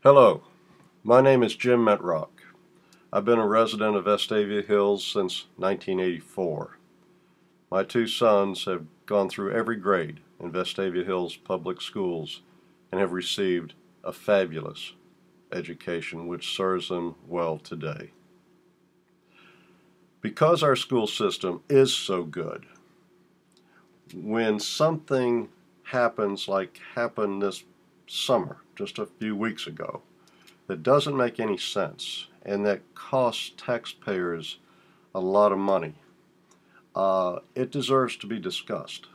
Hello, my name is Jim Metrock. I've been a resident of Vestavia Hills since 1984. My two sons have gone through every grade in Vestavia Hills public schools and have received a fabulous education which serves them well today. Because our school system is so good, when something happens like happened this summer, just a few weeks ago, that doesn't make any sense and that costs taxpayers a lot of money, it deserves to be discussed.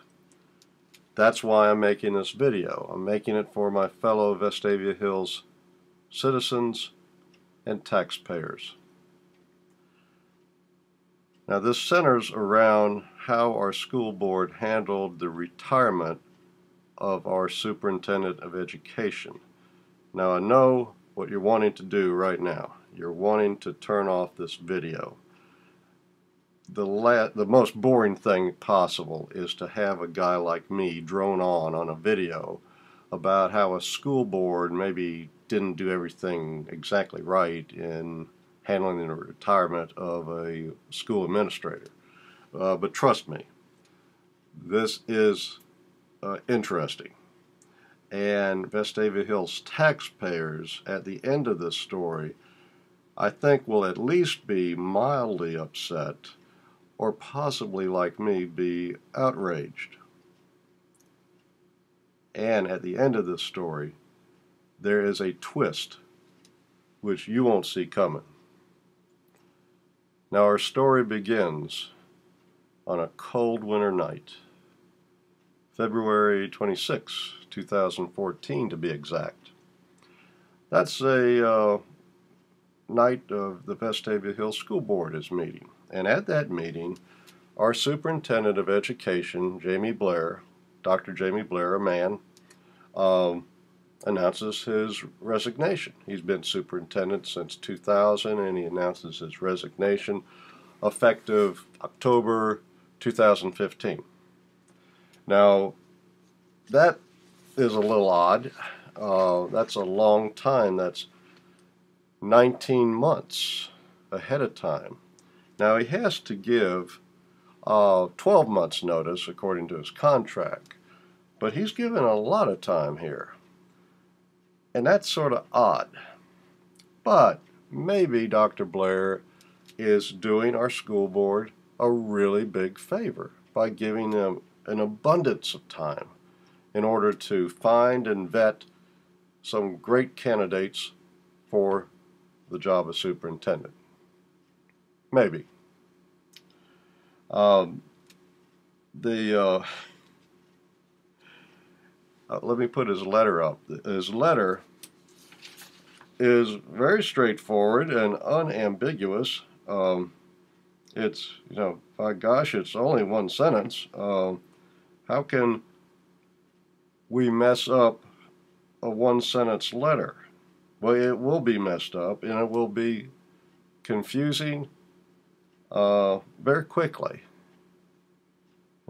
That's why I'm making this video. I'm making it for my fellow Vestavia Hills citizens and taxpayers. Now, this centers around how our school board handled the retirement of our superintendent of education. Now, I know what you're wanting to do right now. You're wanting to turn off this video. The most boring thing possible is to have a guy like me drone on a video about how a school board maybe didn't do everything exactly right in handling the retirement of a school administrator. But trust me, this is interesting. And Vestavia Hills taxpayers at the end of this story, I think, will at least be mildly upset, or possibly, like me, be outraged. And at the end of this story, there is a twist which you won't see coming. Now, our story begins on a cold winter night, February 26, 2014 to be exact. That's a night of the Vestavia Hills School Board is meeting. And at that meeting, our superintendent of education, Blair, Dr. Jamie Blair, a man, announces his resignation. He's been superintendent since 2000, and he announces his resignation effective October 2015. Now, that is a little odd. That's a long time. That's 19 months ahead of time. Now, he has to give 12 months notice according to his contract, but he's given a lot of time here. And that's sort of odd. But maybe Dr. Blair is doing our school board a really big favor by giving them an abundance of time in order to find and vet some great candidates for the job of superintendent. Maybe. Let me put his letter up. His letter is very straightforward and unambiguous. It's, by gosh, it's only one sentence. How can we mess up a one-sentence letter? Well, it will be messed up, and it will be confusing very quickly.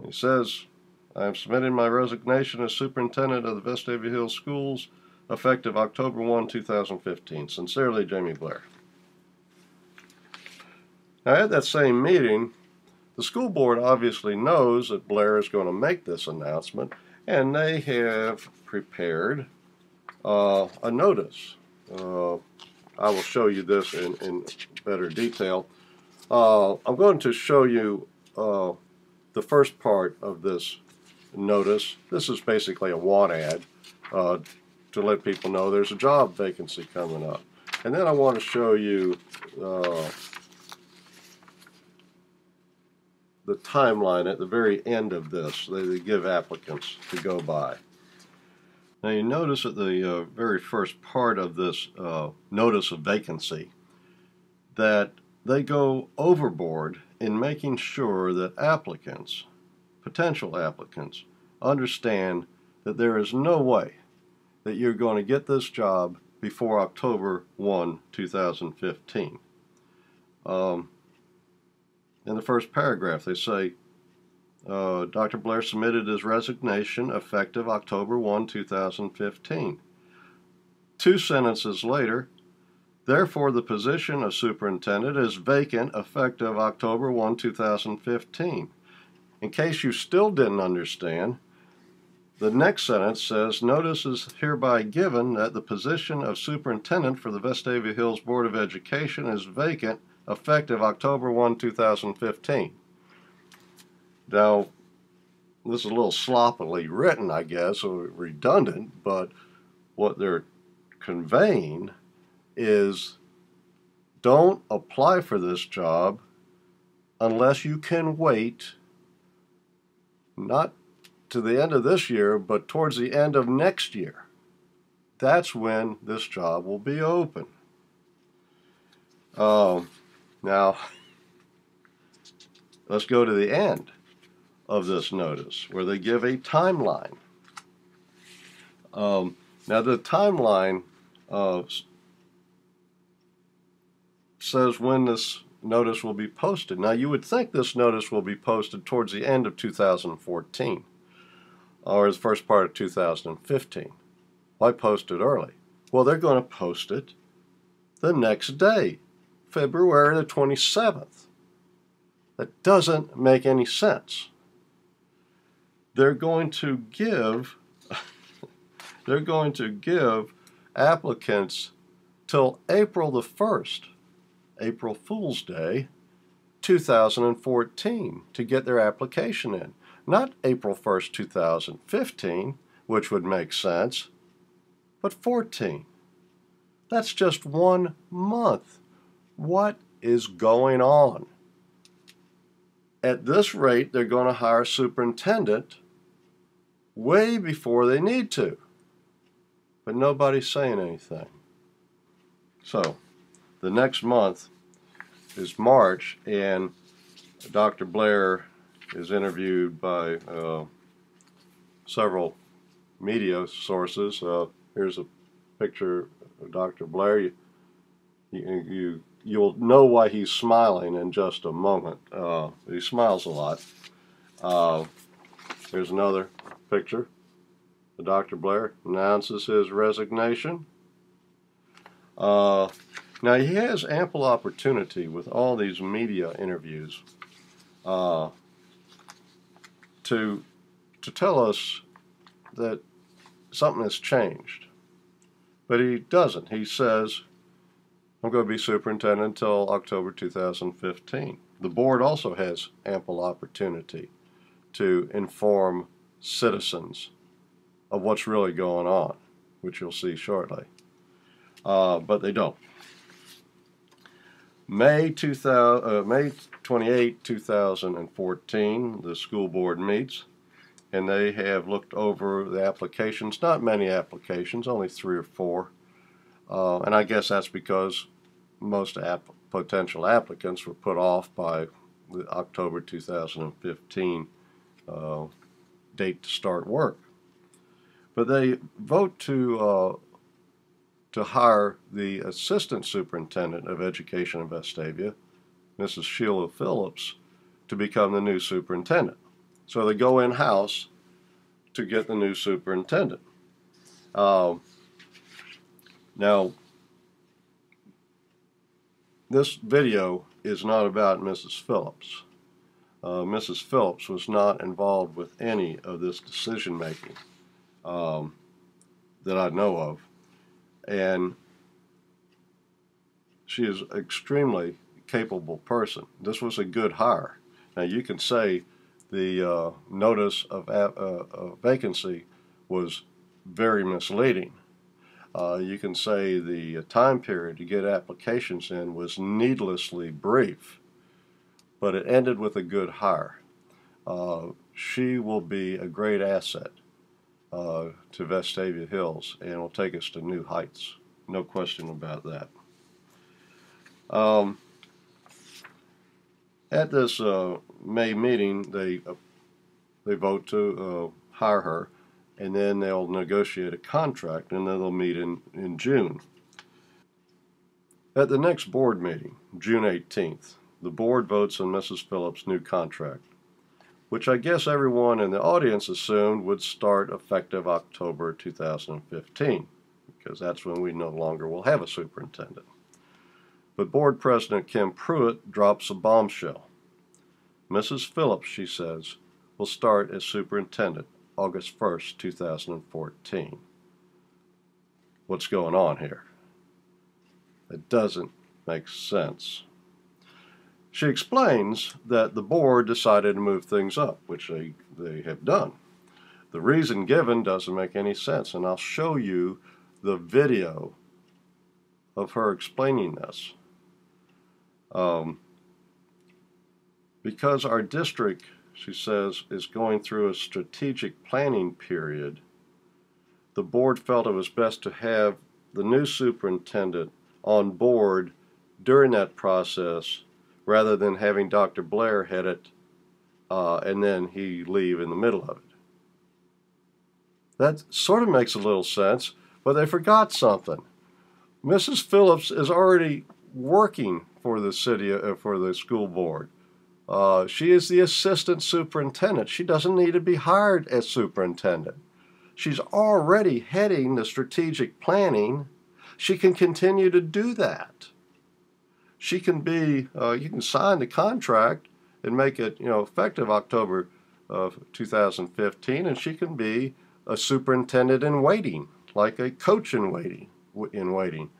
He says, I am submitting my resignation as superintendent of the Vestavia Hills Schools effective October 1, 2015. Sincerely, Jamie Blair. Now, at that same meeting, the school board obviously knows that Blair is going to make this announcement, and they have prepared a notice. I will show you this in better detail. I'm going to show you the first part of this notice. This is basically a want ad to let people know there's a job vacancy coming up. And then I want to show you the timeline at the very end of this. They give applicants to go by. Now, you notice at the very first part of this notice of vacancy that they go overboard in making sure that applicants, potential applicants, understand that there is no way that you're going to get this job before October 1, 2015. In the first paragraph, they say, Dr. Blair submitted his resignation effective October 1, 2015. 2 sentences later, therefore the position of superintendent is vacant effective October 1, 2015. In case you still didn't understand, the next sentence says, notice is hereby given that the position of superintendent for the Vestavia Hills Board of Education is vacant effective October 1, 2015. Now, this is a little sloppily written, I guess, or redundant, but what they're conveying is don't apply for this job unless you can wait not to the end of this year, but towards the end of next year. That's when this job will be open. Now, let's go to the end of this notice, where they give a timeline. Now, the timeline says when this notice will be posted. Now, you would think this notice will be posted towards the end of 2014, or the first part of 2015. Why post it early? Well, they're going to post it the next day, February the 27th. That doesn't make any sense. They're going to give applicants till April the 1st, April Fool's Day, 2014 to get their application in. Not April 1st, 2015, which would make sense, but 14. That's just 1 month. What is going on? At this rate, they're going to hire a superintendent way before they need to. But nobody's saying anything. So, the next month is March, and Dr. Blair is interviewed by several media sources. Here's a picture of Dr. Blair. You'll know why he's smiling in just a moment. He smiles a lot. Here's another picture. Dr. Blair announces his resignation. Now, he has ample opportunity with all these media interviews to tell us that something has changed. But he doesn't. He says, I'm going to be superintendent until October 2015. The board also has ample opportunity to inform citizens of what's really going on, which you'll see shortly. But they don't. May 28, 2014, the school board meets, and they have looked over the applications. Not many applications, only 3 or 4. And I guess that's because most potential applicants were put off by the October 2015 date to start work. But they vote to hire the assistant superintendent of education in Vestavia, Mrs. Sheila Phillips, to become the new superintendent. So they go in-house to get the new superintendent. Now, this video is not about Mrs. Phillips. Mrs. Phillips was not involved with any of this decision-making that I know of. And she is an extremely capable person. This was a good hire. Now, you can say the notice of vacancy was very misleading. You can say the time period to get applications in was needlessly brief, but it ended with a good hire. She will be a great asset to Vestavia Hills and will take us to new heights. No question about that. At this May meeting, they vote to hire her, and then they'll negotiate a contract, and then they'll meet in June. At the next board meeting, June 18th, the board votes on Mrs. Phillips' new contract, which I guess everyone in the audience assumed would start effective October 2015, because that's when we no longer will have a superintendent. But Board President Kim Pruitt drops a bombshell. Mrs. Phillips, she says, will start as superintendent August 1st, 2014. What's going on here? It doesn't make sense. She explains that the board decided to move things up, which they have done. The reason given doesn't make any sense, and I'll show you the video of her explaining this. Because our district, she says, is going through a strategic planning period, the board felt it was best to have the new superintendent on board during that process rather than having Dr. Blair head it and then he leave in the middle of it. That sort of makes a little sense, but they forgot something. Mrs. Phillips is already working for the city, for the school board. She is the assistant superintendent. She doesn't need to be hired as superintendent. She's already heading the strategic planning. She can continue to do that. She can be, you can sign the contract and make it, effective October of 2015, and she can be a superintendent in waiting, like a coach in waiting.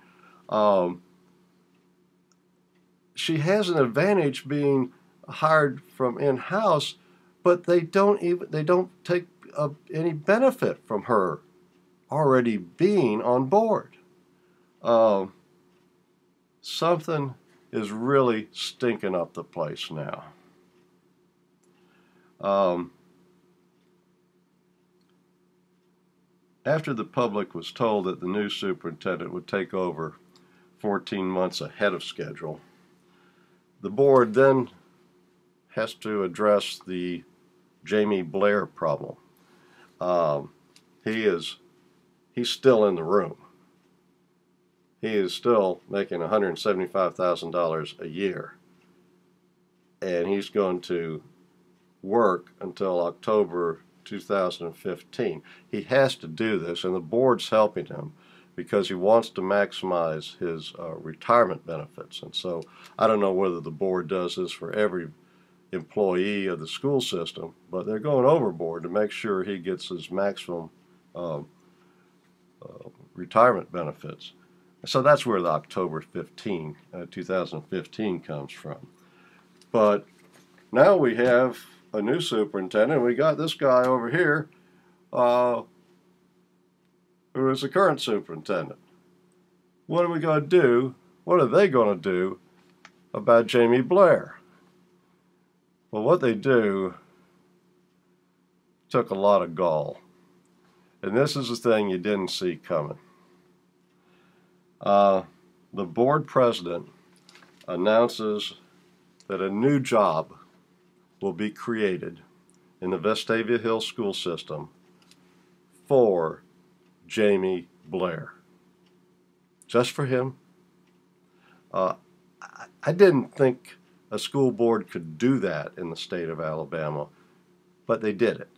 She has an advantage being hired from in-house, but they don't take any benefit from her already being on board. Something is really stinking up the place now. After the public was told that the new superintendent would take over 14 months ahead of schedule, the board then has to address the Jamie Blair problem. He's still in the room. He is still making $175,000 a year, and he's going to work until October 2015. He has to do this, and the board's helping him because he wants to maximize his retirement benefits. And so I don't know whether the board does this for every employee of the school system, but they're going overboard to make sure he gets his maximum retirement benefits. So that's where the October 15, 2015 comes from. But now we have a new superintendent. We got this guy over here who is the current superintendent. What are we going to do? What are they going to do about Jamie Blair? Well, what they do took a lot of gall. And this is the thing you didn't see coming. The board president announces that a new job will be created in the Vestavia Hills school system for Jamie Blair. Just for him. I didn't think a school board could do that in the state of Alabama, but they did it.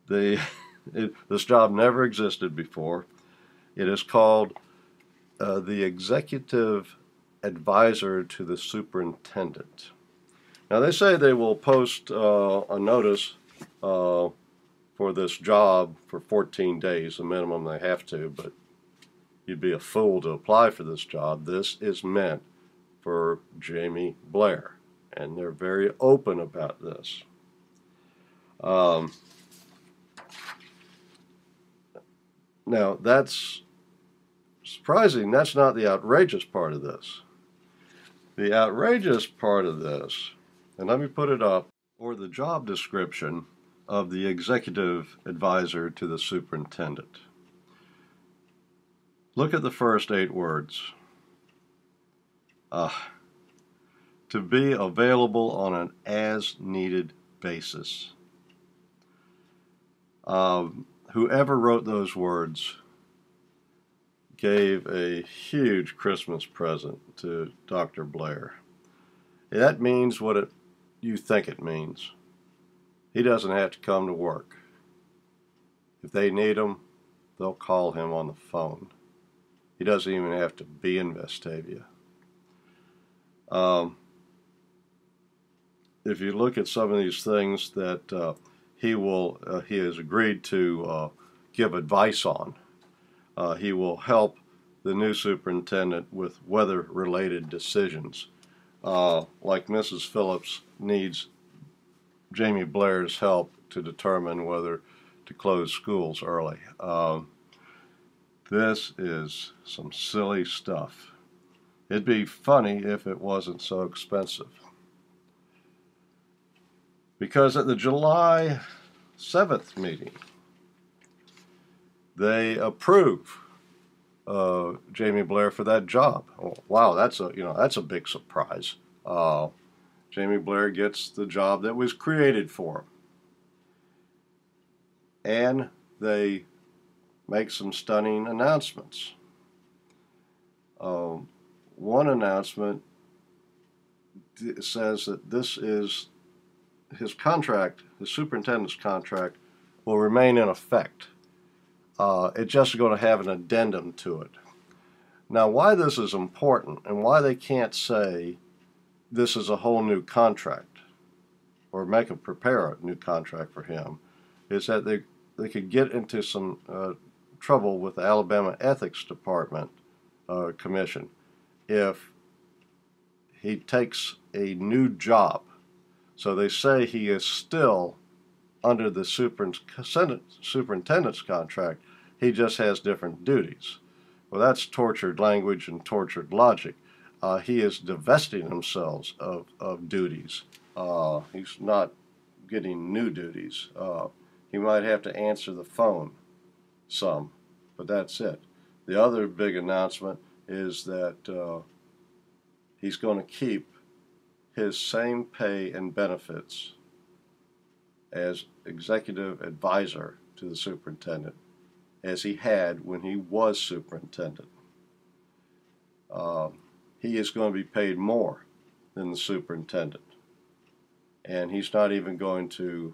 This job never existed before. It is called the executive advisor to the superintendent. Now they say they will post a notice for this job for 14 days, the minimum they have to, but you'd be a fool to apply for this job. This is meant for Jamie Blair, and they're very open about this. Now that's surprising. That's not the outrageous part of this. The outrageous part of this, and let me put it up, or the job description of the executive advisor to the superintendent. Look at the first 8 words. To be available on an as-needed basis. Whoever wrote those words gave a huge Christmas present to Dr. Blair. That means what you think it means. He doesn't have to come to work. If they need him, they'll call him on the phone. He doesn't even have to be in Vestavia. If you look at some of these things that he has agreed to give advice on, he will help the new superintendent with weather-related decisions. Like Mrs. Phillips needs Jamie Blair's help to determine whether to close schools early. This is some silly stuff. It'd be funny if it wasn't so expensive. Because at the July 7th meeting, they approve Jamie Blair for that job. Oh, wow, that's a big surprise. Jamie Blair gets the job that was created for him. And they make some stunning announcements. One announcement says that this is his contract, the superintendent's contract, will remain in effect. It's just going to have an addendum to it. Now, why this is important and why they can't say this is a whole new contract or prepare a new contract for him is that they could get into some trouble with the Alabama Ethics Department Commission if he takes a new job. So they say he is still under the superintendent's contract. He just has different duties. Well, that's tortured language and tortured logic. He is divesting himself of duties. He's not getting new duties. He might have to answer the phone some, but that's it. The other big announcement is that he's going to keep his same pay and benefits as executive advisor to the superintendent as he had when he was superintendent. He is going to be paid more than the superintendent, and he's not even going to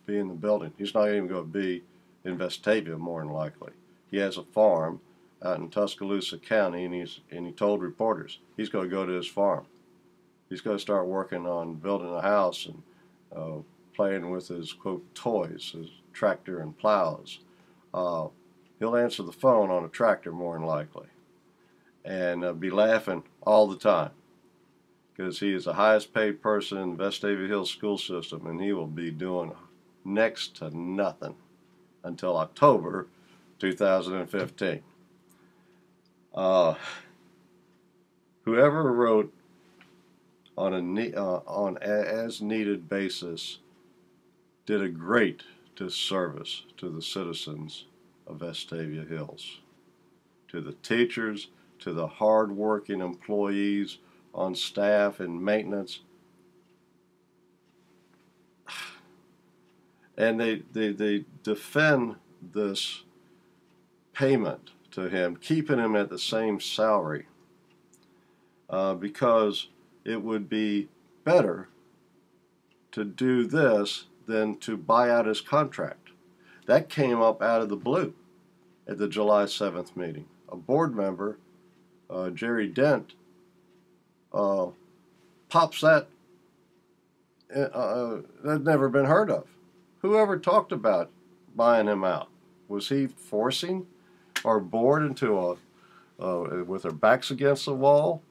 be in the building. He's not even going to be in Vestavia, more than likely. He has a farm out in Tuscaloosa County, and he told reporters he's going to go to his farm. He's going to start working on building a house and playing with his, quote, toys, his tractor and plows. He'll answer the phone on a tractor, more than likely, and be laughing all the time because he is the highest paid person in the Vestavia Hills school system, and he will be doing next to nothing until October 2015. Whoever wrote on an as-needed basis did a great disservice to the citizens of Vestavia Hills, to the teachers, to the hard-working employees on staff and maintenance. And they defend this payment to him, keeping him at the same salary, because it would be better to do this than to buy out his contract. That came up out of the blue at the July 7th meeting. A board member, Jerry Dent, pops that. That's never been heard of. Whoever talked about buying him out? Was he forcing our board into with their backs against the wall,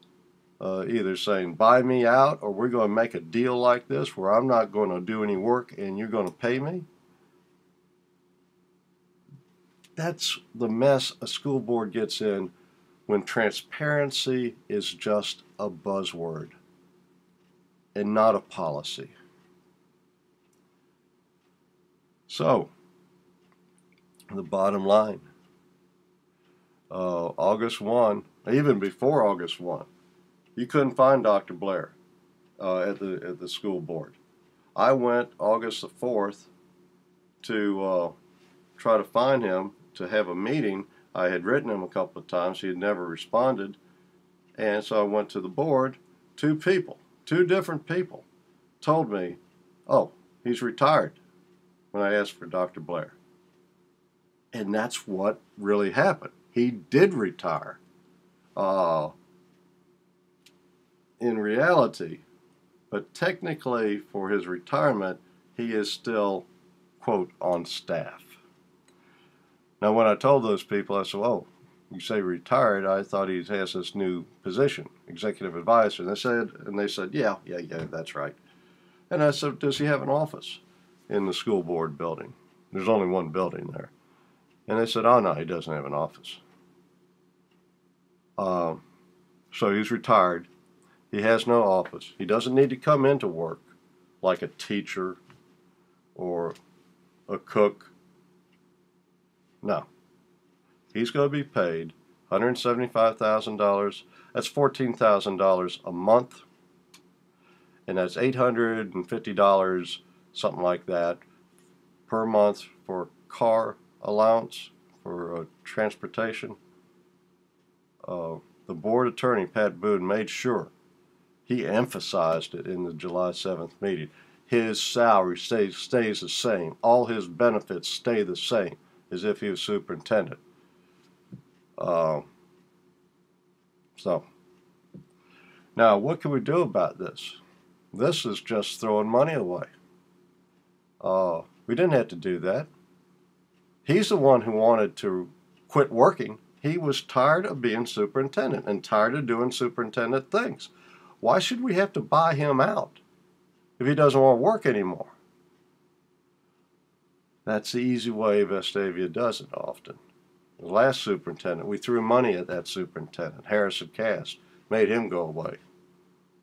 either saying buy me out or we're going to make a deal like this where I'm not going to do any work and you're going to pay me? That's the mess a school board gets in when transparency is just a buzzword and not a policy. So, the bottom line, August 1, even before August 1, you couldn't find Dr. Blair at the school board. I went August the 4th to try to find him to have a meeting. I had written him a couple of times. He had never responded. And so I went to the board. Two different people, told me, oh, he's retired. when I asked for Dr. Blair. And that's what really happened. He did retire. In reality, but technically for his retirement, he is still, quote, on staff. Now, when I told those people, I said, oh, you say retired, I thought he has this new position, executive advisor. And they said, yeah, that's right. And I said, does he have an office in the school board building? There's only one building there. And they said, oh, no, he doesn't have an office. So he's retired. He has no office. He doesn't need to come into work like a teacher or a cook. No. He's going to be paid $175,000. That's $14,000 a month. And that's $850, something like that, per month for car allowance, for transportation. The board attorney, Pat Boone, made sure he emphasized it in the July 7th meeting. His salary stays the same. All his benefits stay the same as if he was superintendent. So, now what can we do about this? This is just throwing money away. We didn't have to do that. He's the one who wanted to quit working. He was tired of being superintendent and tired of doing superintendent things. Why should we have to buy him out if he doesn't want to work anymore? That's the easy way Vestavia does it often. The last superintendent, we threw money at that superintendent, Harrison Cast, made him go away,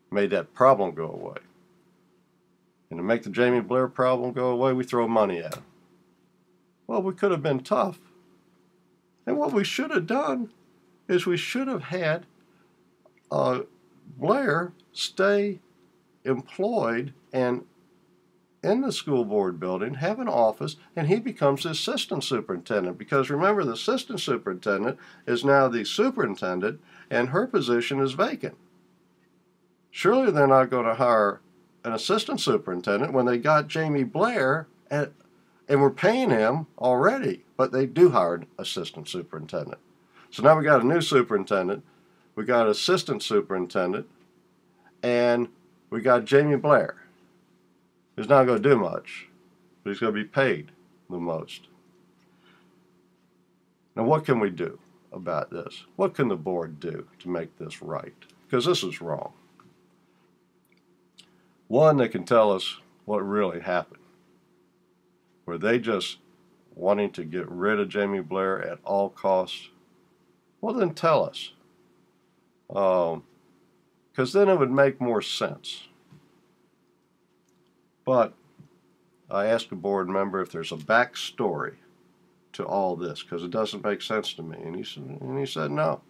made that problem go away. And to make the Jamie Blair problem go away, we throw money at him. Well, we could have been tough. And what we should have done is we should have had Blair stay employed and in the school board building, have an office, and he becomes the assistant superintendent. Because remember, the assistant superintendent is now the superintendent, and her position is vacant. Surely they're not going to hire an assistant superintendent when they got Jamie Blair, and we're paying him already, but they do hire an assistant superintendent. So now we got a new superintendent, we got an assistant superintendent, and we got Jamie Blair. He's not going to do much, but he's going to be paid the most. Now, what can we do about this? What can the board do to make this right? Because this is wrong. One, they can tell us what really happened. Were they just wanting to get rid of Jamie Blair at all costs? Well, then tell us. Because then it would make more sense. But I asked a board member if there's a backstory to all this, because it doesn't make sense to me. And he said, no,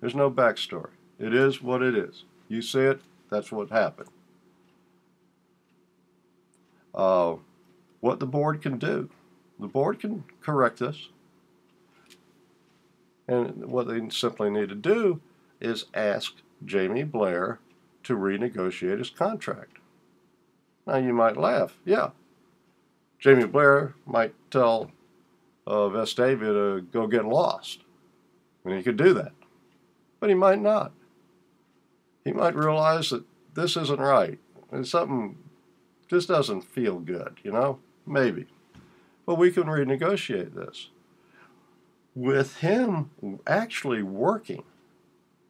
there's no backstory. It is what it is. You see it, that's what happened. What the board can do, the board can correct this. And what they simply need to do is ask Jamie Blair to renegotiate his contract. Now you might laugh, yeah. Jamie Blair might tell Vestavia to go get lost. And he could do that. But he might not. He might realize that this isn't right. And something just doesn't feel good, you know? Maybe. But we can renegotiate this. With him actually working,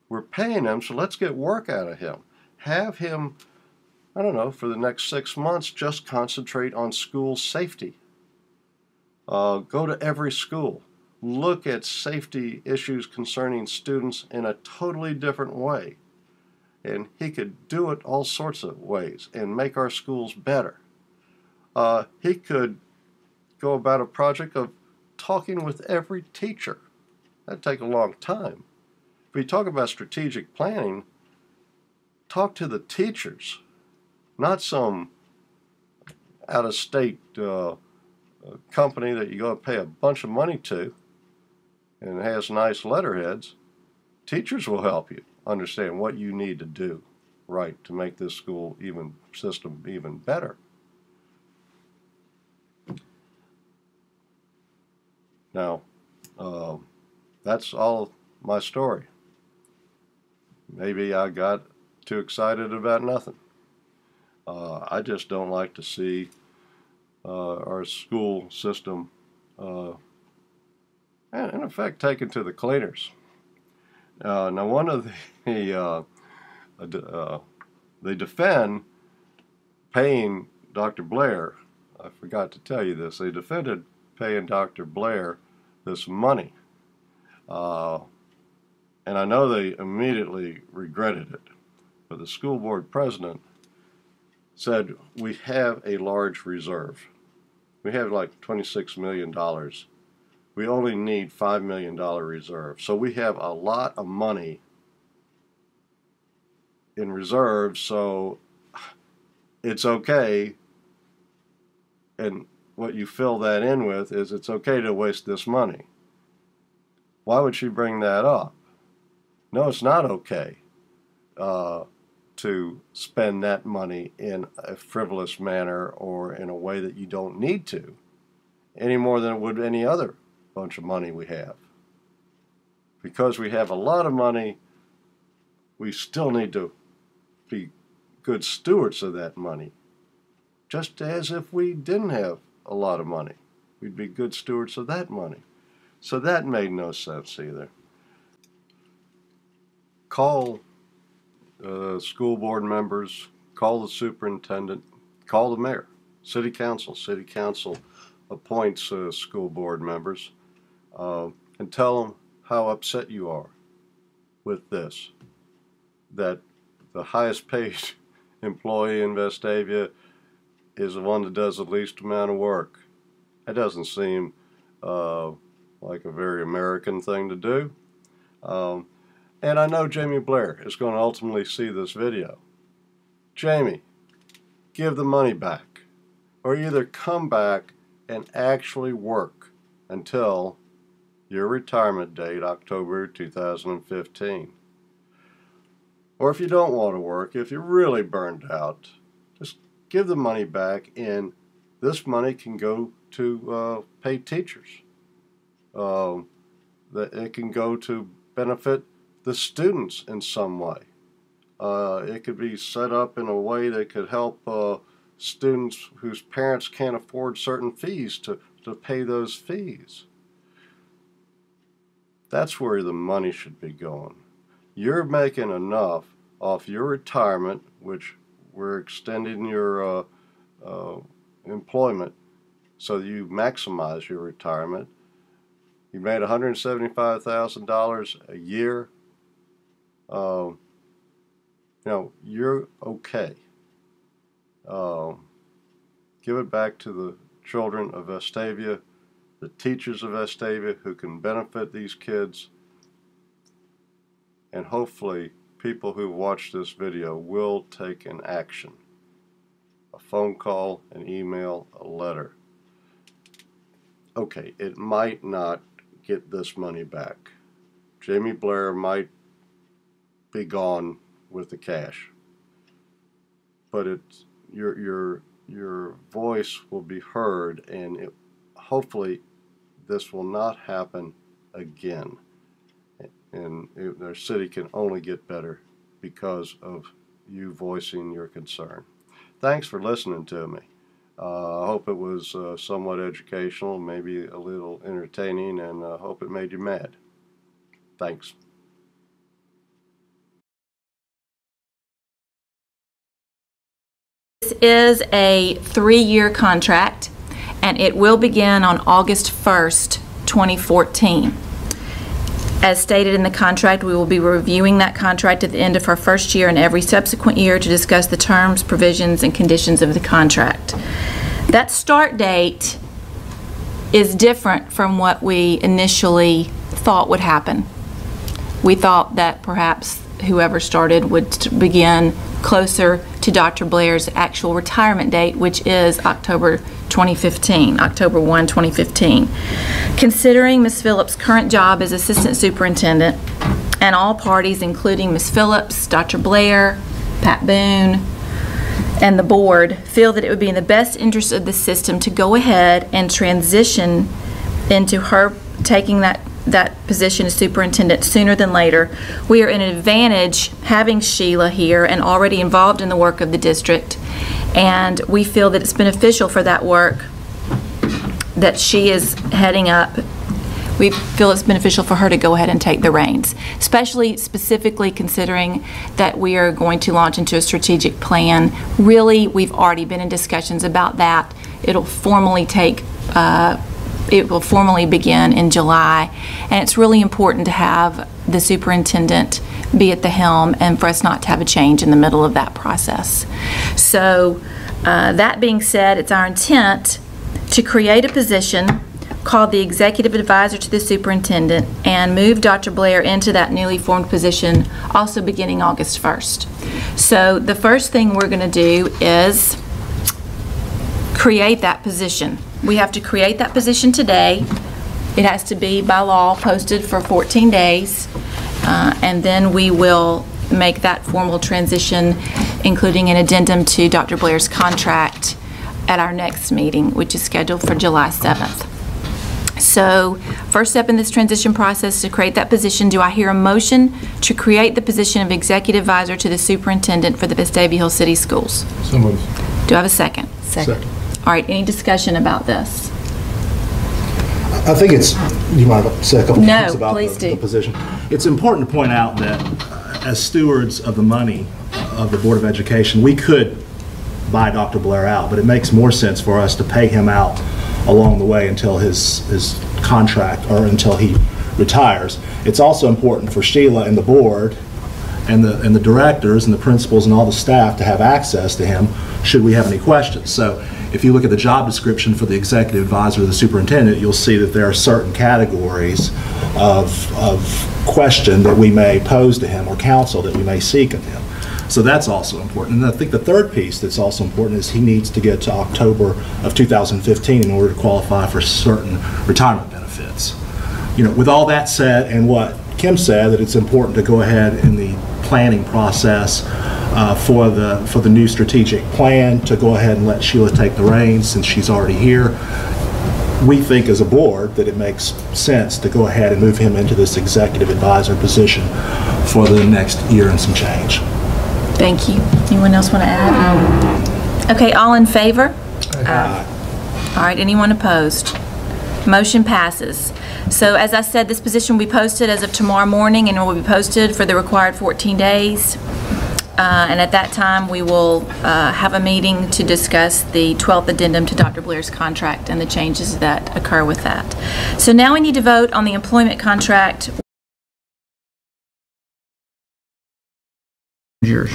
we're paying him, so let's get work out of him. Have him, I don't know, for the next 6 months, just concentrate on school safety. Go to every school. Look at safety issues concerning students in a totally different way. And he could do it all sorts of ways and make our schools better. He could go about a project of talking with every teacher. That'd take a long time. If we talk about strategic planning, talk to the teachers. Not some out-of-state company that you go and pay a bunch of money to and has nice letterheads. Teachers will help you understand what you need to do right to make this school system even better. Now, that's all my story. Maybe I got too excited about nothing. I just don't like to see our school system, in effect, taken to the cleaners. Now, one of they defend paying Dr. Blair. I forgot to tell you this. They defended paying Dr. Blair this money. And I know they immediately regretted it. But the school board president said, we have a large reserve. We have like $26 million. We only need $5 million reserve. So we have a lot of money in reserve, so it's okay. And what you fill that in with is it's okay to waste this money. Why would she bring that up? No, it's not okay to spend that money in a frivolous manner or in a way that you don't need to, any more than it would any other bunch of money we have. Because we have a lot of money, we still need to be good stewards of that money, just as if we didn't have a lot of money. We'd be good stewards of that money. So that made no sense either. Call school board members, call the superintendent, call the mayor, city council. City council appoints school board members, and tell them how upset you are with this, that the highest paid employee in Vestavia is the one that does the least amount of work. That doesn't seem like a very American thing to do. And I know Jamie Blair is going to ultimately see this video. Jamie, give the money back, or either come back and actually work until your retirement date, October 2015. Or if you don't want to work, if you're really burned out, just give the money back, and this money can go to pay teachers. It can go to benefit the students in some way. It could be set up in a way that could help students whose parents can't afford certain fees to pay those fees. That's where the money should be going. You're making enough off your retirement, which we're extending your employment so that you maximize your retirement. You made $175,000 a year. You know, you're okay. Give it back to the children of Vestavia, the teachers of Vestavia who can benefit these kids, and hopefully people who watch this video will take an action. A phone call, an email, a letter. Okay, it might not get this money back. Jamie Blair might be gone with the cash, but it's your voice will be heard, and hopefully this will not happen again, and their city can only get better because of you voicing your concern. Thanks for listening to me. I hope it was somewhat educational, maybe a little entertaining, and I hope it made you mad. Thanks. This is a 3-year contract, and it will begin on August 1st, 2014. As stated in the contract, we will be reviewing that contract at the end of our first year and every subsequent year to discuss the terms, provisions, and conditions of the contract. That start date is different from what we initially thought would happen. We thought that perhaps whoever started would begin closer to Dr. Blair's actual retirement date, which is October 2015, October 1, 2015. Considering Ms. Phillips' current job as Assistant Superintendent, and all parties, including Ms. Phillips, Dr. Blair, Pat Boone, and the board, feel that it would be in the best interest of the system to go ahead and transition into her taking that position as superintendent sooner than later. We are in an advantage having Sheila here and already involved in the work of the district, and we feel that it's beneficial for that work that she is heading up. We feel it's beneficial for her to go ahead and take the reins, specifically considering that we are going to launch into a strategic plan. Really, we've already been in discussions about that. It will formally begin in July, and it's really important to have the superintendent be at the helm and for us not to have a change in the middle of that process. So that being said, it's our intent to create a position called the Executive Advisor to the Superintendent and move Dr. Blair into that newly formed position also beginning August 1st. So the first thing we're going to do is create that position. We have to create that position today. It has to be by law posted for 14 days, and then we will make that formal transition, including an addendum to Dr. Blair's contract at our next meeting, which is scheduled for July 7th. So, first step in this transition process is to create that position. Do I hear a motion to create the position of Executive Advisor to the Superintendent for the Vestavia Hills City Schools? So moved. Do I have a second? Second. All right, any discussion about this? I think it's, you might say a couple things about please do. the position. It's important to point out that as stewards of the money of the Board of Education, we could buy Dr. Blair out, but it makes more sense for us to pay him out along the way until his contract, or until he retires. It's also important for Sheila and the board and the directors and the principals and all the staff to have access to him should we have any questions. So if you look at the job description for the Executive Advisor to the Superintendent, you'll see that there are certain categories of question that we may pose to him or counsel that we may seek of him. So that's also important. And I think the third piece that's also important is he needs to get to October of 2015 in order to qualify for certain retirement benefits. You know, with all that said, and what Kim said, that it's important to go ahead in the planning process for the new strategic plan, to go ahead and let Sheila take the reins since she's already here. We think as a board that it makes sense to go ahead and move him into this Executive Advisor position for the next year and some change. Thank you. Anyone else want to add? Okay, all in favor? Aye. All right, anyone opposed? Motion passes. So as I said, this position will be posted as of tomorrow morning, and it will be posted for the required 14 days. And at that time, we will have a meeting to discuss the 12th addendum to Dr. Blair's contract and the changes that occur with that. So now we need to vote on the employment contract. Yours.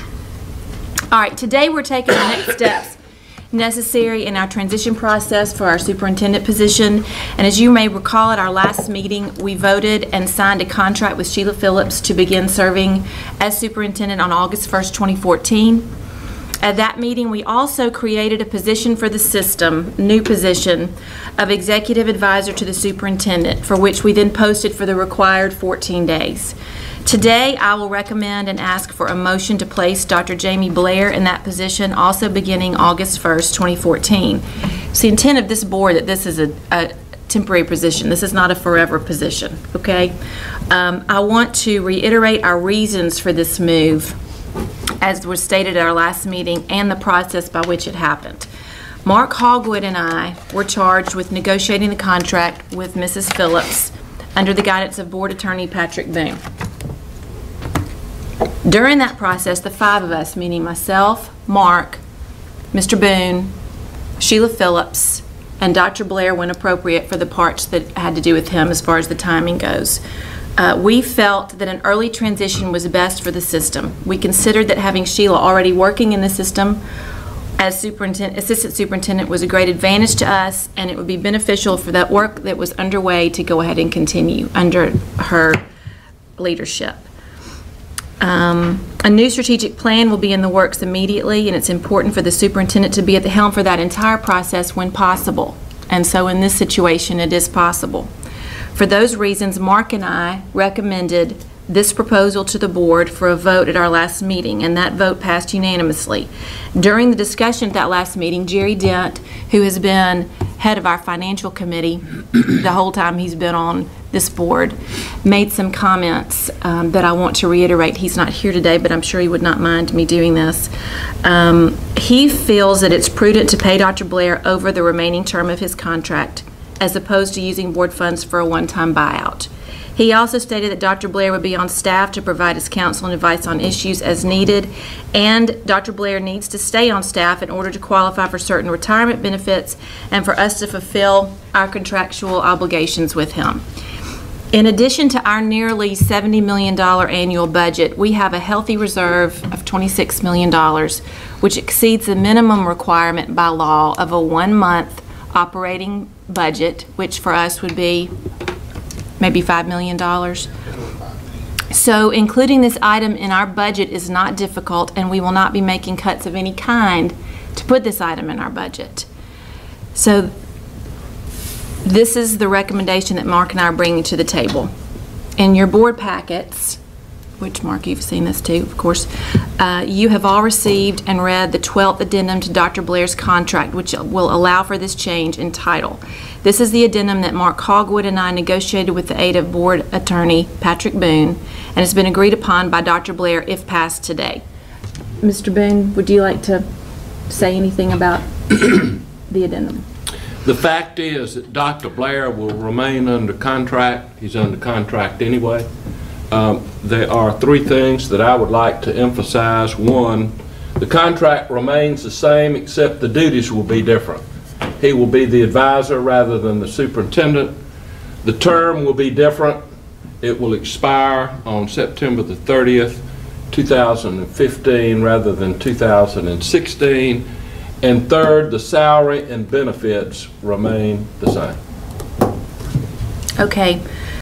All right, today we're taking the next steps necessary in our transition process for our superintendent position. And as you may recall, at our last meeting, we voted and signed a contract with Sheila Phillips to begin serving as superintendent on August 1st, 2014. At that meeting, we also created a position for the system, new position, of Executive Advisor to the Superintendent, for which we then posted for the required 14 days. Today, I will recommend and ask for a motion to place Dr. Jamie Blair in that position, also beginning August 1st, 2014. It's the intent of this board that this is a temporary position. This is not a forever position, okay? I want to reiterate our reasons for this move, as was stated at our last meeting, and the process by which it happened. Mark Hogwood and I were charged with negotiating the contract with Mrs. Phillips under the guidance of Board Attorney Patrick Boone. During that process, the five of us, meaning myself, Mark, Mr. Boone, Sheila Phillips, and Dr. Blair, when appropriate, for the parts that had to do with him as far as the timing goes, we felt that an early transition was best for the system. We considered that having Sheila already working in the system as assistant superintendent was a great advantage to us, and it would be beneficial for that work that was underway to go ahead and continue under her leadership. A new strategic plan will be in the works immediately, and it's important for the superintendent to be at the helm for that entire process when possible. And so in this situation, it is possible. For those reasons, Mark and I recommended this proposal to the board for a vote at our last meeting, and that vote passed unanimously. During the discussion at that last meeting, Jerry Dent, who has been head of our financial committee the whole time he's been on this board, made some comments that I want to reiterate. He's not here today, but I'm sure he would not mind me doing this. He feels that it's prudent to pay Dr. Blair over the remaining term of his contract, as opposed to using board funds for a one-time buyout. He also stated that Dr. Blair would be on staff to provide his counsel and advice on issues as needed, and Dr. Blair needs to stay on staff in order to qualify for certain retirement benefits and for us to fulfill our contractual obligations with him. In addition to our nearly $70 million annual budget, we have a healthy reserve of $26 million, which exceeds the minimum requirement by law of a 1-month operating budget, which for us would be maybe $5 million. So including this item in our budget is not difficult, and we will not be making cuts of any kind to put this item in our budget. So this is the recommendation that Mark and I are bringing to the table. In your board packets, which Mark, you've seen this too, of course, you have all received and read the 12th addendum to Dr. Blair's contract, which will allow for this change in title. This is the addendum that Mark Hogwood and I negotiated with the aid of board attorney Patrick Boone, and has been agreed upon by Dr. Blair if passed today. Mr. Boone, would you like to say anything about the addendum? The fact is that Dr. Blair will remain under contract. He's under contract anyway. There are 3 things that I would like to emphasize. One, the contract remains the same, except the duties will be different. He will be the advisor rather than the superintendent. The term will be different. It will expire on September the 30th, 2015 rather than 2016. And third, the salary and benefits remain the same. Okay.